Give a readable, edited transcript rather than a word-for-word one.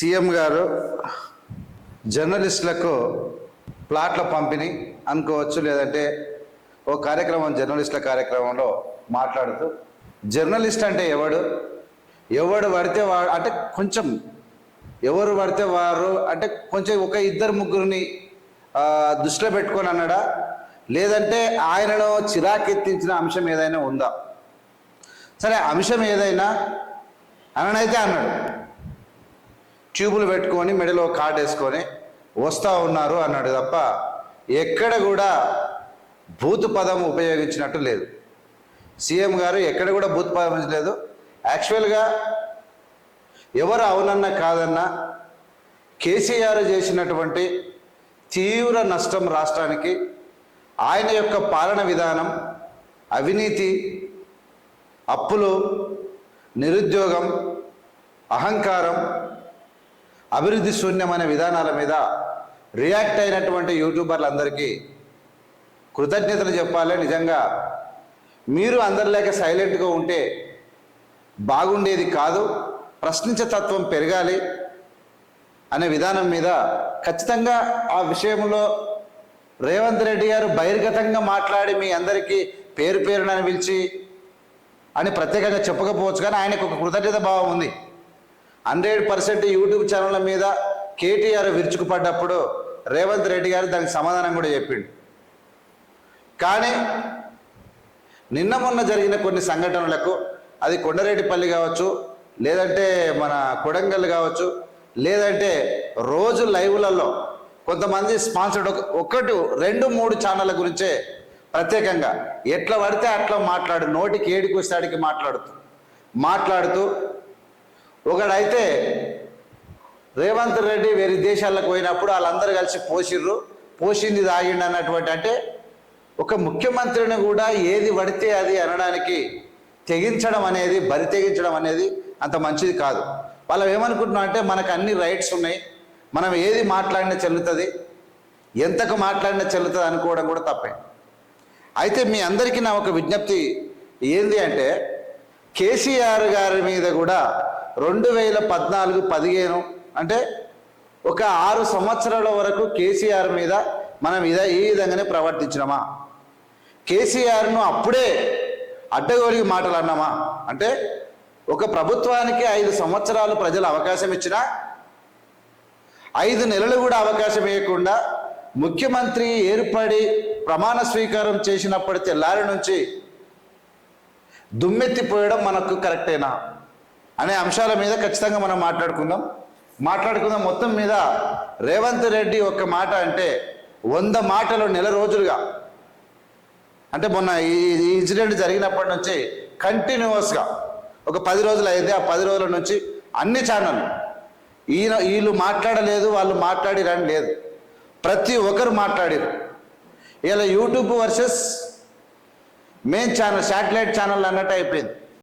CM గారు జర్నలిస్టులకు ప్లాట్ల పంపిణీ అనుకోవచ్చు, లేదంటే ఓ కార్యక్రమం జర్నలిస్టుల కార్యక్రమంలో మాట్లాడుతూ జర్నలిస్ట్ అంటే ఎవడు పడితే వాడు అంటే కొంచెం ఎవరు పడితే వారు అంటే కొంచెం ఒక ఇద్దరు ముగ్గురిని దృష్టిలో పెట్టుకొని అన్నాడా, లేదంటే ఆయనను చిరాకెత్తించిన అంశం ఏదైనా ఉందా? సరే, అంశం ఏదైనా అననైతే అన్నాడు. ట్యూబులు పెట్టుకొని మెడలో కార్డు వేసుకొని వస్తూ ఉన్నారు అన్నాడు తప్ప ఎక్కడ కూడా భూతు పదం ఉపయోగించినట్టు లేదు. సీఎం గారు ఎక్కడ కూడా భూతు పదం లేదు. యాక్చువల్గా ఎవరు అవునన్నా కాదన్నా కేసీఆర్ చేసినటువంటి తీవ్ర నష్టం రాష్ట్రానికి, ఆయన యొక్క పాలన విధానం, అవినీతి, అప్పులు, నిరుద్యోగం, అహంకారం, అభివృద్ధి శూన్యమైన విధానాల మీద రియాక్ట్ అయినటువంటి యూట్యూబర్లందరికీ కృతజ్ఞతలు చెప్పాలి. నిజంగా మీరు అందరిలేక సైలెంట్గా ఉంటే బాగుండేది కాదు, ప్రశ్నించే తత్వం పెరగాలి అనే విధానం మీద ఖచ్చితంగా ఆ విషయంలో రేవంత్ రెడ్డి గారు బహిర్గతంగా మాట్లాడి మీ అందరికీ పేరు పేరునని పిలిచి అని ప్రత్యేకంగా చెప్పకపోవచ్చు, కానీ ఆయనకు ఒక కృతజ్ఞత భావం ఉంది. 100% యూట్యూబ్ ఛానళ్ళ మీద కేటీఆర్ విరుచుకుపడ్డప్పుడు రేవంత్ రెడ్డి గారు దానికి సమాధానం కూడా చెప్పిండు. కానీ నిన్న మొన్న జరిగిన కొన్ని సంఘటనలకు, అది కొండరెడ్డిపల్లి కావచ్చు, లేదంటే మన కొడంగల్ కావచ్చు, లేదంటే రోజు లైవ్లలో కొంతమంది స్పాన్సర్డ్ 1, 2, 3 ఛానళ్ళ గురించే ప్రత్యేకంగా ఎట్లా పడితే అట్లా నోటికి ఏడికి వస్తాడికి మాట్లాడుతూ ఒకడైతే రేవంత్ రెడ్డి వేరే దేశాలకు పోయినప్పుడు వాళ్ళందరూ కలిసి పోసింది తాగిండి అన్నటువంటి, అంటే ఒక ముఖ్యమంత్రిని కూడా ఏది పడితే అది అనడానికి తెగించడం అనేది, బరి తెగించడం అనేది అంత మంచిది కాదు. వాళ్ళు ఏమనుకుంటున్నాం అంటే మనకు అన్ని రైట్స్ ఉన్నాయి, మనం ఏది మాట్లాడినా చెల్లుతుంది, ఎంతకు మాట్లాడినా చెల్లుతుంది అనుకోవడం కూడా తప్పే. అయితే మీ అందరికీ నా ఒక విజ్ఞప్తి ఏంది అంటే, కేసీఆర్ గారి మీద కూడా 2014-15 అంటే ఒక 6 సంవత్సరాల వరకు కేసీఆర్ మీద మనం ఈ విధంగానే ప్రవర్తించినామా? కేసీఆర్ను అప్పుడే అడ్డగోలికి మాటలు అన్నామా? అంటే ఒక ప్రభుత్వానికి 5 సంవత్సరాలు ప్రజలు అవకాశం ఇచ్చినా 5 నెలలు కూడా అవకాశం ఇవ్వకుండా ముఖ్యమంత్రి ఏర్పడి ప్రమాణ స్వీకారం చేసినప్పటి తెల్లారి నుంచి దుమ్మెత్తిపోయడం మనకు కరెక్టేనా అనే అంశాల మీద ఖచ్చితంగా మనం మాట్లాడుకుందాం. మొత్తం మీద రేవంత్ రెడ్డి ఒక్క మాట అంటే 100 మాటలు నెల రోజులుగా, అంటే మొన్న ఈ ఇన్సిడెంట్ జరిగినప్పటి నుంచి కంటిన్యూస్గా ఒక 10 రోజులు అయితే ఆ 10 రోజుల నుంచి అన్ని ఛానళ్ళు వీళ్ళు మాట్లాడలేదు, వాళ్ళు మాట్లాడిరని లేదు, ప్రతి ఒక్కరు మాట్లాడారు. ఇలా YouTube versus main channel, satellite channel అన్నట్టు అయిపోయింది.